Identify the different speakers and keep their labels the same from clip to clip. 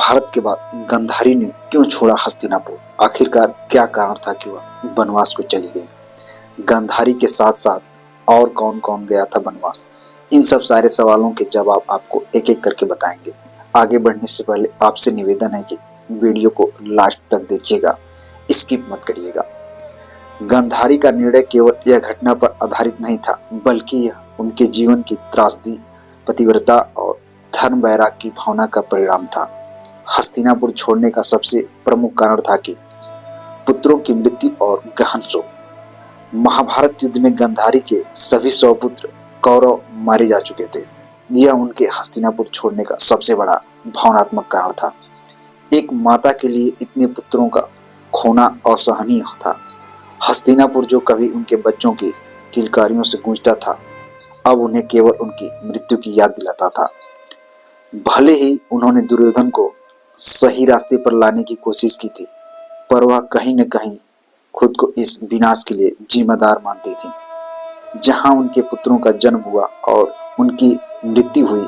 Speaker 1: महाभारत के बाद गांधारी ने क्यों छोड़ा हस्तिनापुर? आखिरकार क्या कारण था कि वह वनवास को चली गई? गांधारी के साथ साथ और कौन कौन गया था वनवास? इन सब सारे सवालों के जवाब आपको एक एक करके बताएंगे। आगे बढ़ने से पहले आपसे निवेदन है कि वीडियो को लास्ट तक देखिएगा, स्किप मत करिएगा। गांधारी का निर्णय केवल यह घटना पर आधारित नहीं था, बल्कि यह उनके जीवन की त्रासदी, पतिव्रता और धर्म वैराग की भावना का परिणाम था। हस्तिनापुर छोड़ने का सबसे प्रमुख कारण था कि पुत्रों की मृत्यु और गहन शोक। महाभारत युद्ध में गांधारी के सभी 100 पुत्र कौरव मारे जा चुके थे। यह उनके हस्तिनापुर छोड़ने का सबसे बड़ा भावनात्मक कारण था। एक माता के लिए इतने पुत्रों का खोना असहनीय था। हस्तिनापुर जो कभी उनके बच्चों की किलकारियों से गूंजता था, अब उन्हें केवल उनकी मृत्यु की याद दिलाता था। भले ही उन्होंने दुर्योधन को सही रास्ते पर लाने की कोशिश की थी, पर वह कहीं न कहीं खुद को इस विनाश के लिए जिम्मेदार मानती थी। जहां उनके पुत्रों का जन्म हुआ और उनकी मृत्यु हुई,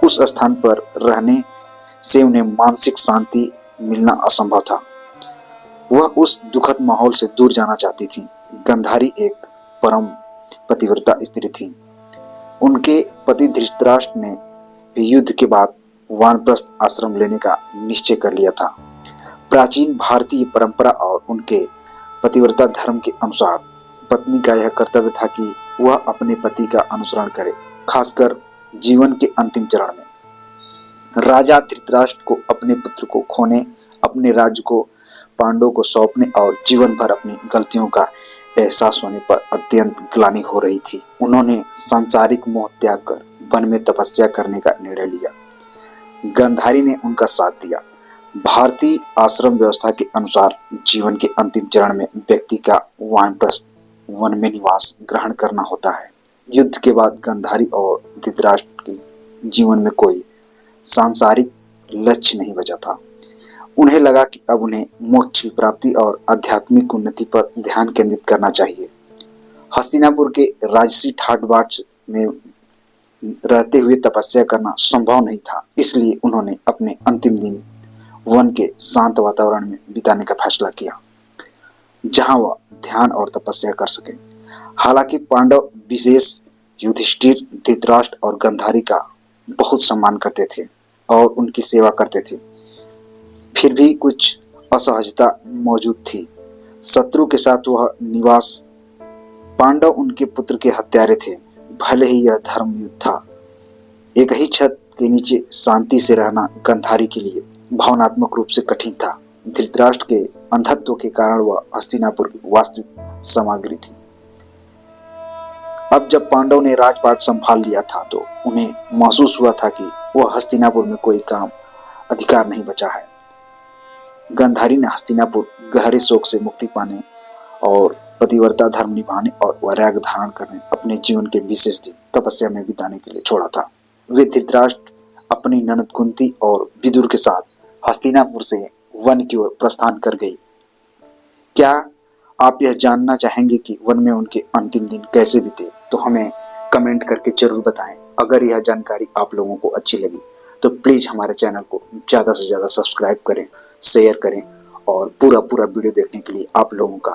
Speaker 1: उस स्थान पर रहने से उन्हें मानसिक शांति मिलना असंभव था। वह उस दुखद माहौल से दूर जाना चाहती थी। गांधारी एक परम पतिव्रता स्त्री थी। उनके पति धृतराष्ट्र ने भी युद्ध के बाद वानप्रस्थ आश्रम लेने का निश्चय कर लिया था। प्राचीन भारतीय परंपरा और उनके पतिव्रता धर्म के अनुसार पत्नी का यह कर्तव्य था कि वह अपने पति का अनुसरण करे, खासकर जीवन के अंतिम चरण में। राजा धृतराष्ट्र को अपने पुत्र को खोने, अपने राज्य को पांडवों को सौंपने और जीवन भर अपनी गलतियों का एहसास होने पर अत्यंत ग्लानि हो रही थी। उन्होंने सांसारिक मोह त्याग कर वन में तपस्या करने का निर्णय लिया। गांधारी ने उनका साथ दिया। भारतीय आश्रम व्यवस्था के अनुसार जीवन के अंतिम चरण में व्यक्ति का वानप्रस्थ वन में निवास ग्रहण करना होता है। युद्ध के बाद गांधारी और धृतराष्ट्र के जीवन में कोई सांसारिक लक्ष्य नहीं बचा था। उन्हें लगा कि अब उन्हें मोक्ष की प्राप्ति और आध्यात्मिक उन्नति पर ध्यान केंद्रित करना चाहिए। हस्तिनापुर के राजसी ठाट बाट में रहते हुए तपस्या करना संभव नहीं था, इसलिए उन्होंने अपने अंतिम दिन वन के शांत वातावरण में बिताने का फैसला किया, जहां वह ध्यान और तपस्या कर सके। हालांकि पांडव विशेष युधिष्ठिर, धृतराष्ट्र और गांधारी का बहुत सम्मान करते थे और उनकी सेवा करते थे, फिर भी कुछ असहजता मौजूद थी। शत्रु के साथ वह निवास, पांडव उनके पुत्र के हत्यारे थे। भले ही यह धर्म युद्ध था, एक ही छत के नीचे शांति से रहना गांधारी के लिए भावनात्मक रूप से कठिन था। धृतराष्ट्र के अंधत्व के कारण वह हस्तिनापुर की वास्तविक सामग्री थी। अब जब पांडव ने राजपाट संभाल लिया था, तो उन्हें महसूस हुआ था कि वह हस्तिनापुर में कोई काम अधिकार नहीं बचा है। गांधारी ने हस्तिनापुर गहरे शोक से मुक्ति पाने और पतिव्रता धर्म निभाने और वैराग्य धारण करने, अपने जीवन के विशेष दिन तपस्या में बिताने के लिए छोड़ा था। वे धृतराष्ट्र, अपनी ननद कुंती और विदुर के साथ हस्तिनापुर से वन की ओर प्रस्थान कर गई। क्या आप यह जानना चाहेंगे कि वन में उनके अंतिम दिन कैसे बीते? तो हमें कमेंट करके जरूर बताएं। अगर यह जानकारी आप लोगों को अच्छी लगी तो प्लीज हमारे चैनल को ज्यादा से ज्यादा सब्सक्राइब करें, शेयर करें और पूरा वीडियो देखने के लिए आप लोगों का